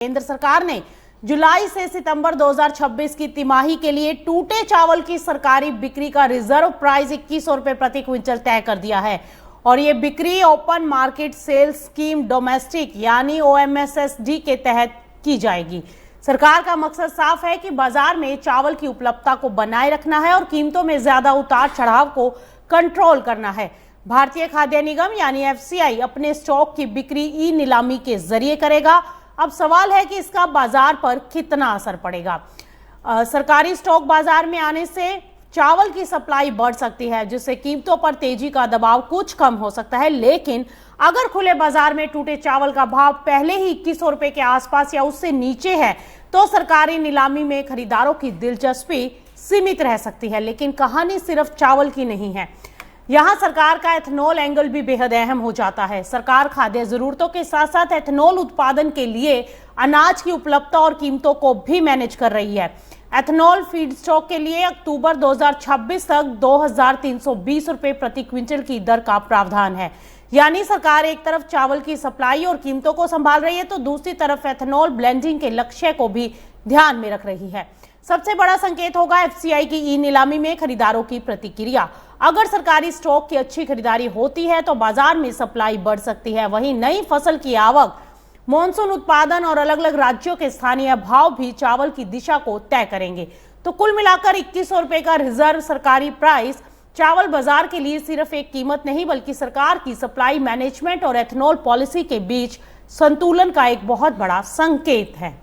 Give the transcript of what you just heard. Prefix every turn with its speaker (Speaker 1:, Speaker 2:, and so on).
Speaker 1: केंद्र सरकार ने जुलाई से सितंबर 2026 की तिमाही के लिए टूटे चावल की सरकारी बिक्री का रिजर्व प्राइस 2100 रुपए प्रति क्विंटल तय कर दिया है और ये बिक्री open market sales scheme domestic यानी ओएमएसएसडी के तहत की जाएगी। सरकार का मकसद साफ है कि बाजार में चावल की उपलब्धता को बनाए रखना है और कीमतों में ज्यादा उतार चढ़ाव को कंट्रोल करना है। भारतीय खाद्य निगम यानी एफसीआई अपने स्टॉक की बिक्री ई नीलामी के जरिए करेगा। अब सवाल है कि इसका बाजार पर कितना असर पड़ेगा। सरकारी स्टॉक बाजार में आने से चावल की सप्लाई बढ़ सकती है, जिससे कीमतों पर तेजी का दबाव कुछ कम हो सकता है। लेकिन अगर खुले बाजार में टूटे चावल का भाव पहले ही 2100 रुपए के आसपास या उससे नीचे है तो सरकारी नीलामी में खरीदारों की दिलचस्पी सीमित रह सकती है। लेकिन कहानी सिर्फ चावल की नहीं है, यहाँ सरकार का एथेनॉल एंगल भी बेहद अहम हो जाता है। सरकार खाद्य जरूरतों के साथ साथ एथेनॉल उत्पादन के लिए अनाज की उपलब्धता और कीमतों को भी मैनेज कर रही है। एथेनॉल फीड स्टॉक के लिए अक्टूबर 2026 तक 2320 रुपए प्रति क्विंटल की दर का प्रावधान है। यानी सरकार एक तरफ चावल की सप्लाई और कीमतों को संभाल रही है तो दूसरी तरफ एथेनॉल ब्लेंडिंग के लक्ष्य को भी ध्यान में रख रही है। सबसे बड़ा संकेत होगा एफसीआई की ई नीलामी में खरीदारों की प्रतिक्रिया। अगर सरकारी स्टॉक की अच्छी खरीदारी होती है तो बाजार में सप्लाई बढ़ सकती है। वहीं नई फसल की आवक, मॉनसून उत्पादन और अलग अलग राज्यों के स्थानीय भाव भी चावल की दिशा को तय करेंगे। तो कुल मिलाकर 2100 रुपए का रिजर्व सरकारी प्राइस चावल बाजार के लिए सिर्फ एक कीमत नहीं बल्कि सरकार की सप्लाई मैनेजमेंट और एथेनॉल पॉलिसी के बीच संतुलन का एक बहुत बड़ा संकेत है।